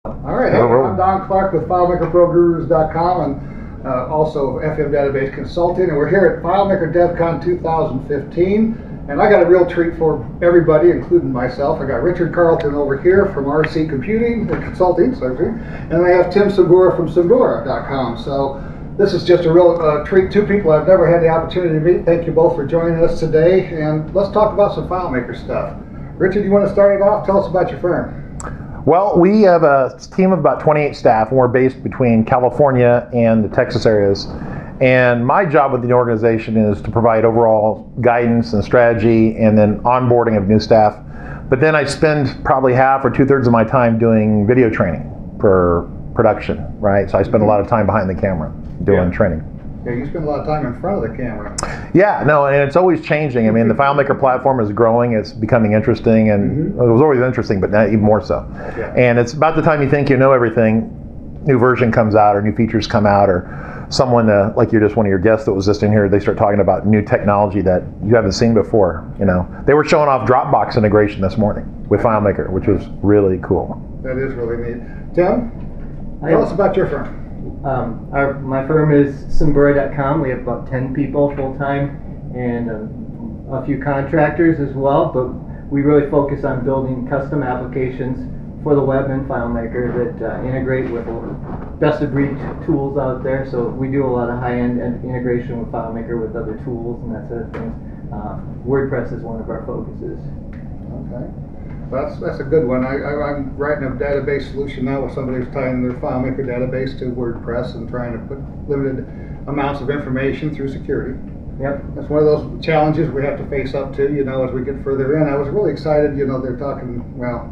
All right, hey, I'm Don Clark with FilemakerGurus.com and also FM Database Consulting, and we're here at FilemakerDevCon 2015. And I got a real treat for everybody, including myself. I got Richard Carlton over here from RC Computing and Consulting, and I have Tim Cimbura from Cimbura.com. So this is just a real treat. Two people I've never had the opportunity to meet. Thank you both for joining us today, and let's talk about some FileMaker stuff. Richard, you want to start it off? Tell us about your firm. Well, we have a team of about 28 staff, and we're based between California and the Texas areas. And my job with the organization is to provide overall guidance and strategy and then onboarding of new staff. But then I spend probably half or 2/3 of my time doing video training for production, right? So I spend a lot of time behind the camera doing training. Yeah, you spend a lot of time in front of the camera. Yeah, no, and it's always changing. I mean, the FileMaker platform is growing, it's becoming interesting, and it was always interesting, but now even more so. Yeah. And it's about the time you think you know everything, new version comes out, or new features come out, or someone, like you're just one of your guests that was just in here, they start talking about new technology that you haven't seen before. You know, they were showing off Dropbox integration this morning with FileMaker, which was really cool. That is really neat. Tim, tell us about your firm. My firm is Cimbura.com. We have about 10 people full-time and a few contractors as well, but we really focus on building custom applications for the web and FileMaker that integrate with best-of-breed tools out there. So we do a lot of high-end integration with FileMaker with other tools and that sort of thing. WordPress is one of our focuses. Okay. That's a good one. I'm writing a database solution now with somebody who's tying their FileMaker database to WordPress and trying to put limited amounts of information through security. Yep. That's one of those challenges we have to face up to, you know, as we get further in. I was really excited, you know, they're talking, well,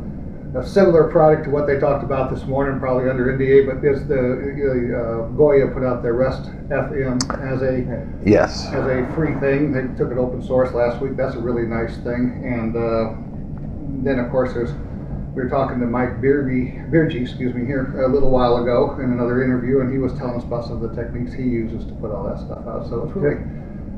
a similar product to what they talked about this morning, probably under NDA, but is the Goya put out their REST FM as a free thing. They took it open source last week. That's a really nice thing. And then, of course, we were talking to Mike Birgie, here a little while ago in another interview, and he was telling us about some of the techniques he uses to put all that stuff out. So it's really,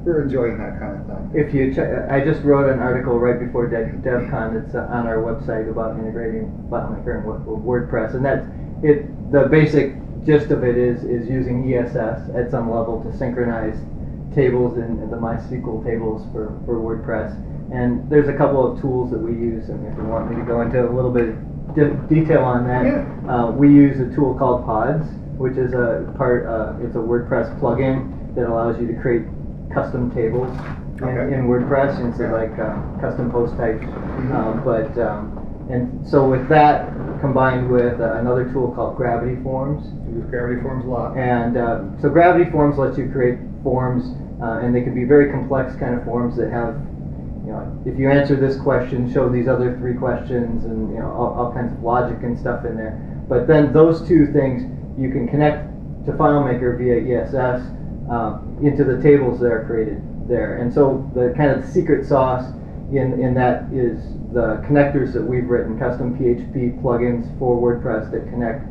we're enjoying that kind of thing. If you check, I just wrote an article right before DevCon. It's on our website about integrating FileMaker and WordPress, and that's it. The basic gist of it is using ESS at some level to synchronize tables and the MySQL tables for WordPress. And there's a couple of tools that we use, and if you want me to go into a little bit of detail on that, we use a tool called Pods, which is it's a WordPress plugin that allows you to create custom tables in WordPress, and so like custom post types. And so with that combined with another tool called Gravity Forms. We use Gravity Forms a lot. And so Gravity Forms lets you create forms, and they can be very complex kind of forms that have, you know, if you answer this question, show these other 3 questions, and you know, all kinds of logic and stuff in there. But then those 2 things you can connect to FileMaker via ESS into the tables that are created there. And so the kind of secret sauce in that is the connectors that we've written, custom PHP plugins for WordPress that connect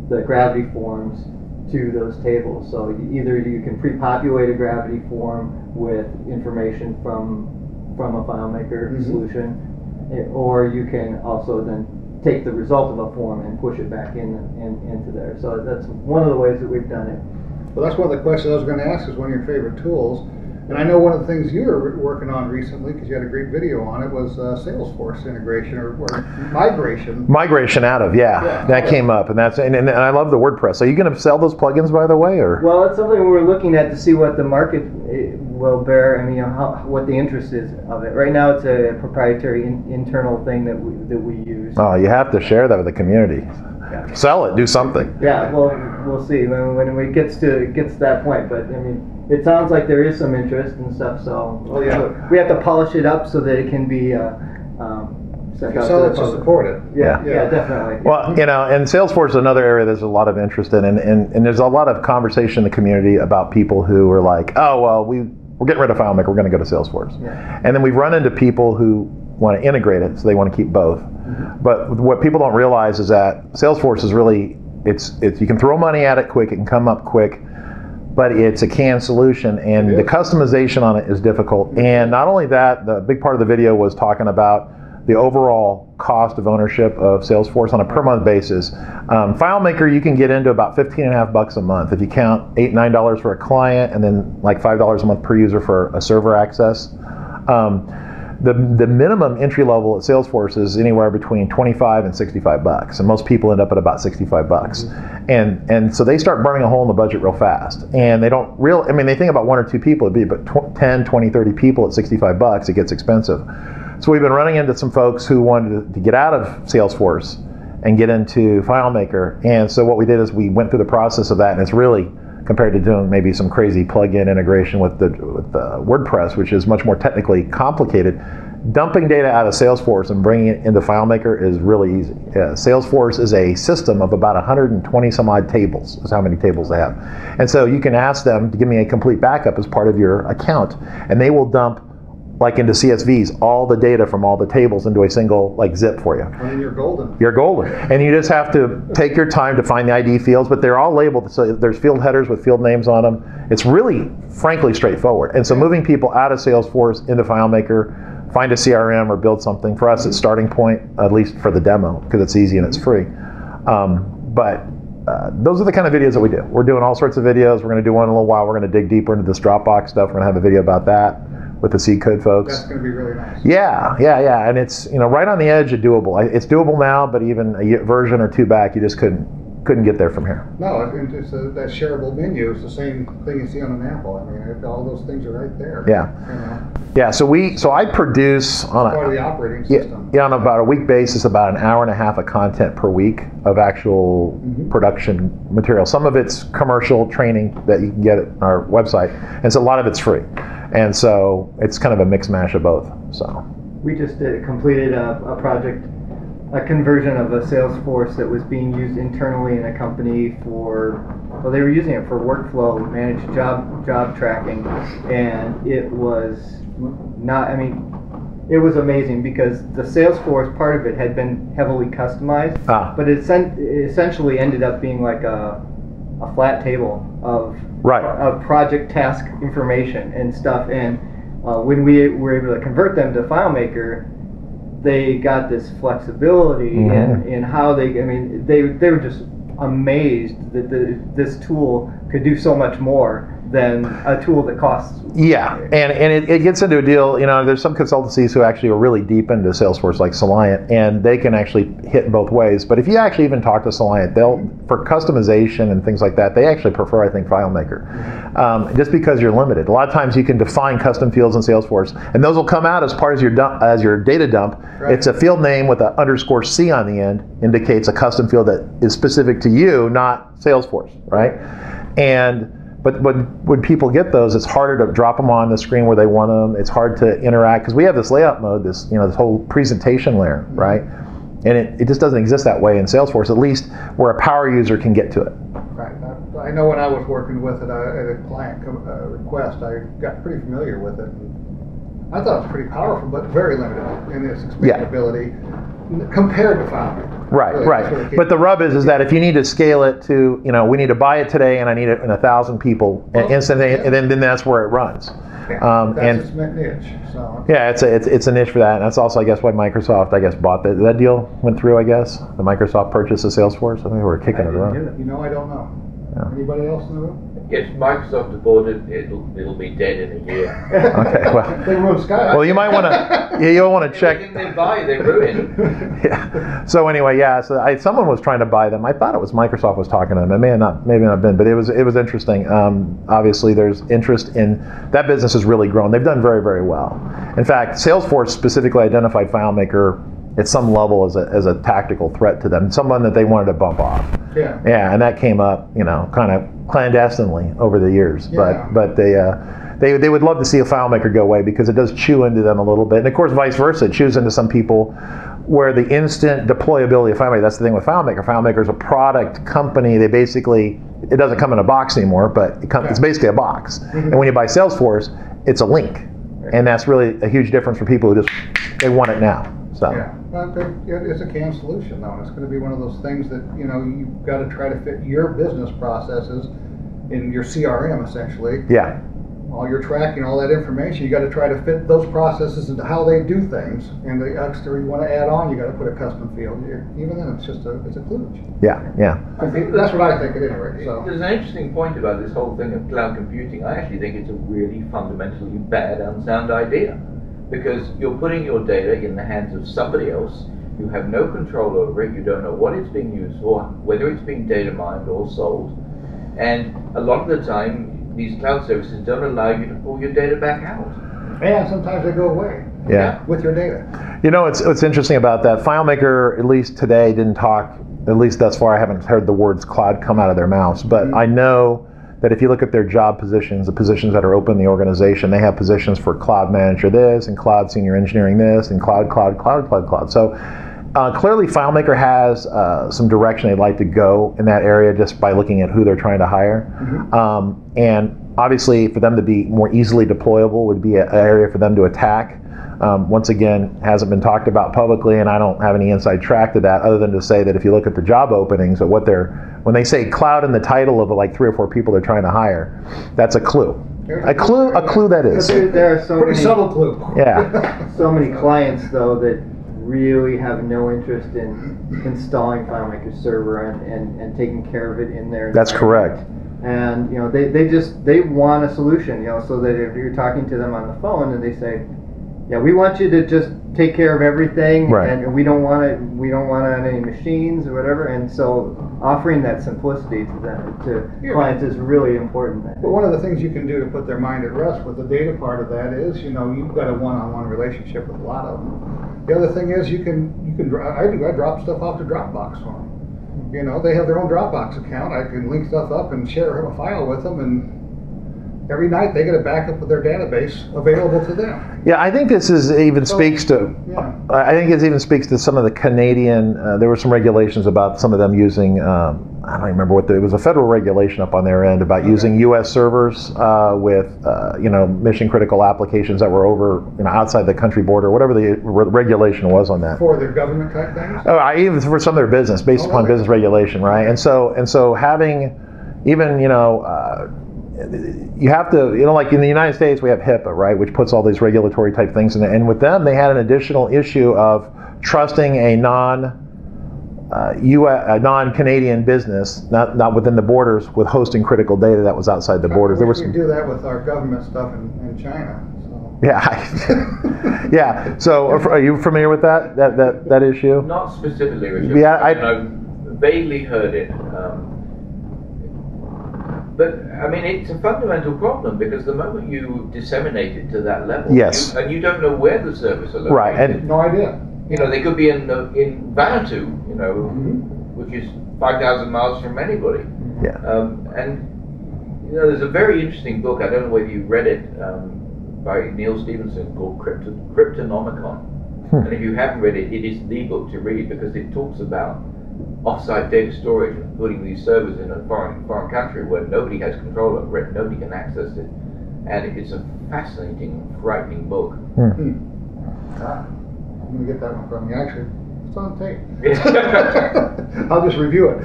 the Gravity Forms to those tables. So either you can pre-populate a Gravity form with information from a FileMaker solution, or you can also then take the result of a form and push it back into there. So that's one of the ways that we've done it. Well, that's one of the questions I was going to ask, is one of your favorite tools. And I know one of the things you were working on recently, because you had a great video on it, was SalesForce integration or migration. Migration out of, that came up, and and I love the WordPress. So are you going to sell those plugins, by the way, or? Well, it's something we're looking at to see what the market will bear. I mean, you know, what the interest is of it. Right now, it's a proprietary internal thing that we use. Oh, you have to share that with the community. Yeah. Sell it, do something. Yeah, well, we'll see when it gets to that point. But I mean, it sounds like there is some interest and stuff. So we have to polish it up so that it can be sent out to support it. Yeah, definitely. Well, you know, and Salesforce is another area there's a lot of interest in, and there's a lot of conversation in the community about people who are like, oh, well, we're getting rid of FileMaker, we're going to go to Salesforce. Yeah. And then we've run into people who want to integrate it, so they want to keep both. But what people don't realize is that Salesforce is really, it's you can throw money at it quick, it can come up quick, but it's a canned solution, and the customization on it is difficult. And not only that, the big part of the video was talking about the overall cost of ownership of Salesforce on a per month basis. FileMaker, you can get into about $15.50 a month if you count $8, $9 for a client, and then like $5 a month per user for a server access. The minimum entry level at Salesforce is anywhere between 25 and 65 bucks, and most people end up at about 65 bucks. And so they start burning a hole in the budget real fast. And they don't they think about 1 or 2 people, it'd be about 10, 20, 30 people at 65 bucks, it gets expensive. So we've been running into some folks who wanted to get out of Salesforce and get into FileMaker. And so what we did is we went through the process of that, and it's really, compared to doing maybe some crazy plug-in integration with the WordPress, which is much more technically complicated, dumping data out of Salesforce and bringing it into FileMaker is really easy. Salesforce is a system of about 120 some odd tables, is how many tables they have. And so you can ask them to give me a complete backup as part of your account, and they will dump, like into CSVs, all the data from all the tables into a single zip for you. I mean, you're golden. You're golden. And you just have to take your time to find the ID fields, but they're all labeled, so there's field headers with field names on them. It's really, frankly, straightforward. And so moving people out of Salesforce into FileMaker, find a CRM or build something, for us it's starting point, at least for the demo, because it's easy and it's free. Those are the kind of videos that we do. We're doing all sorts of videos. We're going to do one in a little while. We're going to dig deeper into this Dropbox stuff. We're going to have a video about that with the seed code folks. That's going to be really nice. Yeah, and it's right on the edge of doable. It's doable now, but even a version or 2 back, you just couldn't get there from here. No, it's that shareable menu is the same thing you see on an Apple. I mean, all those things are right there. Yeah. So I produce on part of the operating system. On about a week basis, about an hour and a half of content per week of actual production material. Some of it's commercial training that you can get at our website, and so a lot of it's free. And so it's kind of a mix mash of both. So we just completed a project, a conversion of a Salesforce that was being used internally in a company they were using it for workflow, managed job tracking, and it was it was amazing because the Salesforce part of it had been heavily customized, but it essentially ended up being like a flat table of project task information and stuff. And when we were able to convert them to FileMaker, they got this flexibility in how they were just amazed that this tool could do so much more than a tool that costs. Yeah, and it gets into a deal, there's some consultancies who actually are really deep into Salesforce, like Soliant, and they can actually hit both ways. But if you actually even talk to Soliant, for customization and things like that, they actually prefer, I think, FileMaker. Just because you're limited. A lot of times you can define custom fields in Salesforce, and those will come out as part of your data dump. Right. It's a field name with an _C on the end, indicates a custom field that is specific to you, not Salesforce, right? But when people get those, it's harder to drop them on the screen where they want them. It's hard to interact because we have this layout mode, this whole presentation layer, right? And it just doesn't exist that way in Salesforce, at least where a power user can get to it. Right. I know when I was working with it at a client request, I got pretty familiar with it. I thought it was pretty powerful, but very limited in its explainability compared to FileMaker. Right. But the rub is that if you need to scale it to, we need to buy it today and I need it in 1,000 people instantly, and then that's where it runs. That's its niche. So. Yeah, it's a niche for that, and that's also, I guess, why Microsoft, bought that deal went through. I guess the Microsoft purchase of Salesforce. I think we were kicking it around. I don't know. Yeah. Anybody else in the room? Yes, Microsoft have bought it. It'll be dead in a year. Okay, well. They ruined Skype. Well, you might want to. You'll want to check. Everything they buy, they ruin. Yeah. So anyway, so someone was trying to buy them. I thought it was Microsoft was talking to them. It may have not, maybe not been, but it was interesting. Obviously, there's interest in that business has really grown. They've done very, very well. In fact, Salesforce specifically identified FileMaker at some level as a tactical threat to them, someone that they wanted to bump off. Yeah, and that came up, kind of clandestinely over the years. Yeah. But they would love to see a FileMaker go away because it does chew into them a little bit, and of course vice versa, it chews into some people where the instant deployability of FileMaker. That's the thing with FileMaker. FileMaker is a product company. It doesn't come in a box anymore, but it's basically a box. And when you buy Salesforce, it's a link, and that's really a huge difference for people who they want it now. So. Yeah, it's a canned solution though. It's going to be one of those things that you've got to try to fit your business processes in your CRM essentially. Yeah. all your tracking, all that information, you got to try to fit those processes into how they do things. And the extra you want to add on, you got to put a custom field. Even then, it's a kludge. Yeah, yeah. I think that's what I think at any rate. So there's an interesting point about this whole thing of cloud computing. I actually think it's a really fundamentally bad, unsound idea, because you're putting your data in the hands of somebody else. You have no control over it. You don't know what it's being used for, whether it's being data mined or sold. And a lot of the time, these cloud services don't allow you to pull your data back out. And sometimes they go away. Yeah. With your data. You know, what's interesting about that, FileMaker, at least today, didn't talk, at least thus far, I haven't heard the words cloud come out of their mouths, but I know that if you look at their job positions, the positions that are open in the organization, they have positions for cloud manager this, and cloud senior engineering this, and cloud. So clearly FileMaker has some direction they'd like to go in that area just by looking at who they're trying to hire. And obviously for them to be more easily deployable would be an area for them to attack. Once again, hasn't been talked about publicly, and I don't have any inside track to that other than to say that if you look at the job openings, when they say cloud in the title of like 3 or 4 people they're trying to hire, that's a clue. A clue that is. There are so Pretty many, subtle clue. Yeah. so many clients though that really have no interest in installing FileMaker server and taking care of it in their That's correct. And they want a solution, so that if you're talking to them on the phone and they say, yeah, we want you to just take care of everything, right, and we don't want any machines or whatever, and so offering that simplicity to them, to clients is really important. But one of the things you can do to put their mind at rest with the data part of that is, you've got a one-on-one relationship with a lot of them. The other thing is I drop stuff off to Dropbox for them. They have their own Dropbox account. I can link stuff up and share a file with them, and every night they get a backup of their database available to them. Yeah, I think this speaks to. Yeah. I think it even speaks to some of the Canadian. There were some regulations about some of them using. I don't remember it was a federal regulation up on their end about using U.S. servers with mission critical applications that were over outside the country border, whatever the regulation was on that. For their government type things. Oh, even for some of their business, based upon business regulation, right? And so having even you have to, like in the United States, we have HIPAA, right, which puts all these regulatory type things in it. And with them, they had an additional issue of trusting a non-Canadian business, not within the borders, with hosting critical data that was outside the borders. We do that with our government stuff in China. So. Yeah, yeah. So, are you familiar with that issue? Not specifically, Richard. Yeah, I've vaguely heard it. But I mean, it's a fundamental problem because the moment you disseminate it to that level, yes, and you don't know where the servers are located, right? And no idea. They could be in Vanuatu, which is 5,000 miles from anybody. Yeah. And there's a very interesting book. I don't know whether you read it, by Neil Stevenson called Cryptonomicon. And if you haven't read it, it is the book to read because it talks about offsite data storage and putting these servers in a foreign country where nobody has control over it, nobody can access it, and it's a fascinating, frightening book. I'm going to get that one from you. Actually, it's on tape. I'll just review it.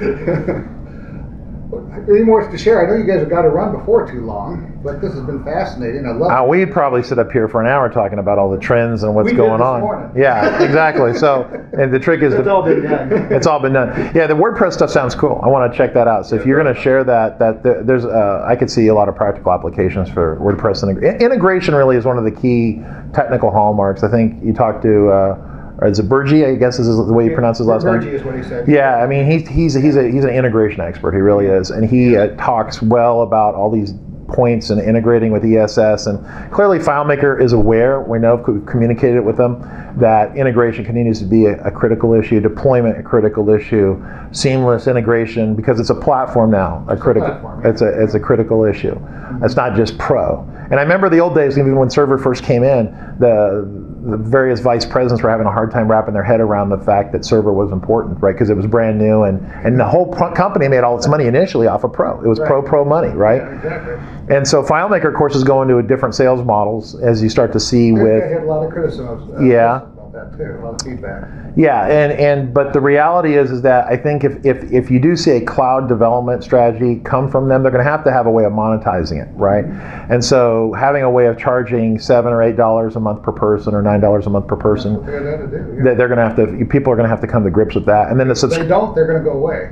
Any more to share? I know you guys have got to run before too long, but this has been fascinating. I love it. We'd probably sit up here for an hour talking about all the trends and what's going on. Morning. Yeah, exactly. So, and the trick is it's all been done. It's all been done. Yeah, the WordPress stuff sounds cool. I want to check that out. So if you're going to share that there's I could see a lot of practical applications for WordPress. Integration really is one of the key technical hallmarks. I think you talked to. Or is it Bergie, I guess is the way you pronounce his last name? Bergie is what he said. Yeah, I mean, he's an integration expert. He really is. And he talks well about all these points and integrating with ESS. And clearly FileMaker is aware, we know, we've communicated with them, that integration continues to be a critical issue, deployment a critical issue, seamless integration, because it's a platform now, it's a critical issue. Mm-hmm. It's not just pro. And I remember the old days, even when Server first came in, the various vice presidents were having a hard time wrapping their head around the fact that Server was important, right? Because it was brand new, and the whole company made all its money initially off of Pro. It was right. pro money, right? Yeah, exactly. And so FileMaker, of course, is going to a different sales models as you start to see with. I had a lot of criticism. Yeah. that too, a lot of feedback. Yeah, but the reality is that I think if you do see a cloud development strategy come from them, they're going to have a way of monetizing it, right? And so having a way of charging $7 or $8 a month per person or $9 a month per person, that's what they're going to do. Yeah. They're going to people are going to have to come to grips with that. And then if they don't, they're going to go away.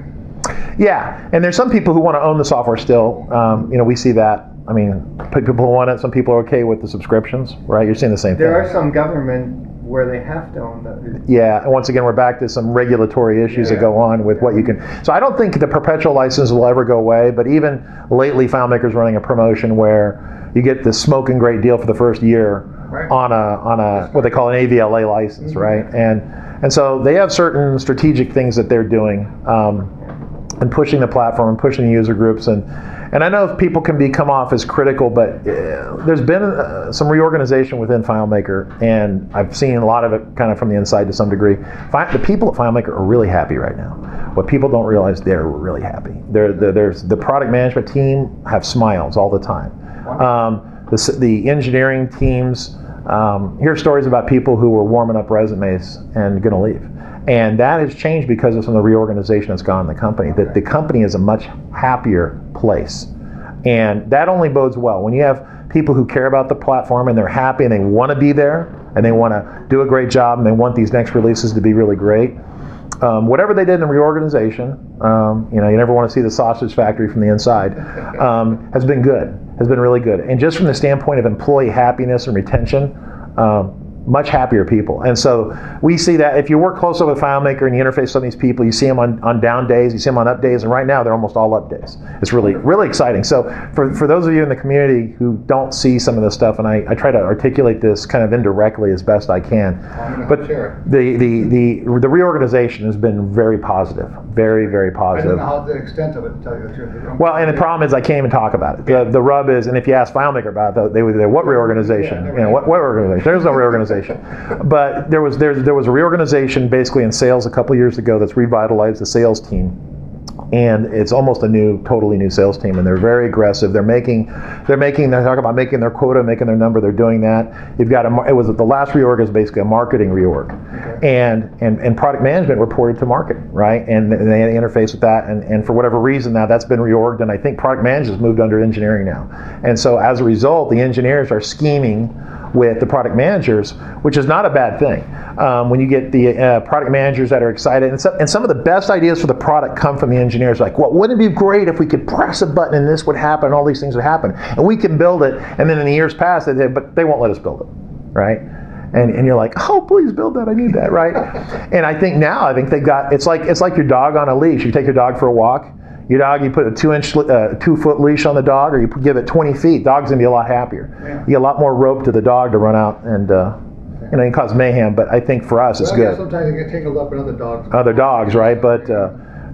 Yeah, and there's some people who want to own the software still. We see that. I mean, people who want it. Some people are okay with the subscriptions, right? You're seeing the same thing. There are some government where they have to own that. Yeah, and once again, we're back to some regulatory issues that go on with what you can. So I don't think the perpetual license will ever go away, but even lately, FileMaker's running a promotion where you get the smoking great deal for the first year on a what they call an AVLA license, right? And so they have certain strategic things that they're doing and pushing the platform and pushing the user groups and I know people can come off as critical, but there's been some reorganization within FileMaker, and I've seen a lot of it kind of from the inside to some degree. The people at FileMaker are really happy right now. What people don't realize, they're really happy. The product management team have smiles all the time. The engineering teams hear stories about people who were warming up resumes and going to leave. And that has changed because of some of the reorganization that's gone in the company. That the company is a much happier place. And that only bodes well. When you have people who care about the platform and they're happy and they want to be there and they want to do a great job and they want these next releases to be really great, whatever they did in the reorganization, you never want to see the sausage factory from the inside, has been good, has been really good. And just from the standpoint of employee happiness and retention, much happier people. And so we see that if you work closely with FileMaker and you interface with some of these people, you see them on down days, you see them on up days, and right now they're almost all up days. It's really, really exciting. So for those of you in the community who don't see some of this stuff, and I try to articulate this kind of indirectly as best I can, but the reorganization has been very positive, very, very positive. I don't know how the extent of it, to tell you the truth. Well, and the problem is I can't even talk about it. The rub is, and if you ask FileMaker about it, they would say, what reorganization? What organization? There's no reorganization. But there was a reorganization basically in sales a couple years ago that's revitalized the sales team, and it's almost a totally new sales team, and they're very aggressive. They're talking about making their quota, making their number. They're doing that. You've got the last reorg is basically a marketing reorg, and product management reported to market, right? And they interface with that, and for whatever reason now that's been reorged, and I think product management has moved under engineering now, and so as a result, the engineers are scheming with the product managers, which is not a bad thing. When you get the product managers that are excited, and some of the best ideas for the product come from the engineers, like, well, wouldn't it be great if we could press a button and this would happen, and all these things would happen, and we can build it, and then in the years past, but they won't let us build it, right? And you're like, oh, please build that, I need that, right? And I think they got, it's like your dog on a leash. You take your dog for a walk, you put a 2-foot leash on the dog, or you give it 20 feet, dog's gonna be a lot happier. Yeah. You get a lot more rope to the dog to run out and it can cause mayhem, but I think for us it's good. Sometimes you get tangled up in other dogs. Other dogs, right? But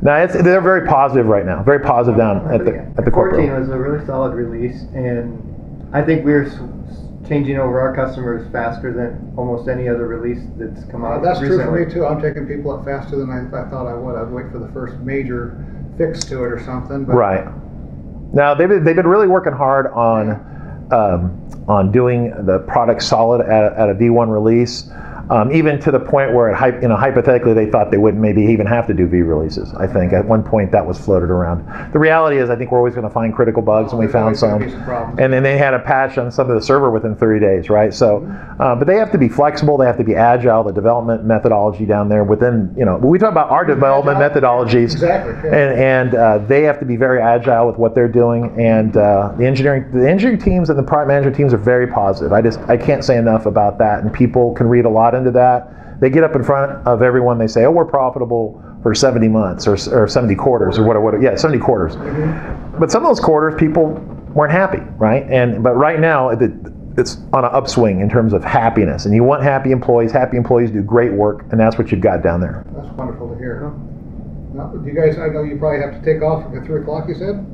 no, they're very positive right now. Very positive down at the corporate. 14 was a really solid release, and I think we're changing over our customers faster than almost any other release that's come out That's recently. true for me too. I'm taking people up faster than I thought I would. I'd wait for the first major fix to it or something. But right. Now they've been really working hard on doing the product solid at a V1 release. Even to the point where, hypothetically, they thought they wouldn't maybe even have to do V releases. I think at one point that was floated around. The reality is, I think we're always going to find critical bugs, and we found some. And then they had a patch on some of the server within 30 days, right? So, but they have to be flexible. They have to be agile. The development methodology down there within, we talk about our development methodologies, exactly, and they have to be very agile with what they're doing. And the engineering teams and the product management teams are very positive. I can't say enough about that, and people can read a lot into that. They get up in front of everyone, they say, oh, we're profitable for 70 months or 70 quarters or whatever. Yeah, 70 quarters. But some of those quarters, people weren't happy, right? But right now, it's on an upswing in terms of happiness. And you want happy employees. Happy employees do great work, and that's what you've got down there. That's wonderful to hear. Now, you guys, I know you probably have to take off at 3 o'clock, you said?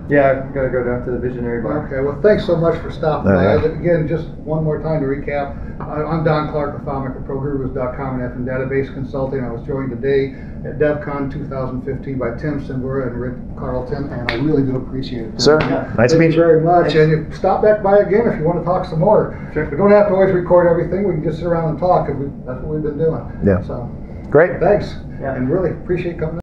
Yeah, I've got to go down to the Visionary Bar. Okay, well, thanks so much for stopping by. Yeah. Again, just one more time to recap. I'm Don Clark with FileMakerProGurus.com and FM Database Consulting. I was joined today at DevCon 2015 by Tim Cimbura and Rick Carlton, and I really do appreciate it. Sir, Yeah. nice to meet Thank you. you very much. And you stop back by again if you want to talk some more. Sure. We don't have to always record everything. We can just sit around and talk, and that's what we've been doing. Yeah. So, Great. thanks. Yeah. And really appreciate coming.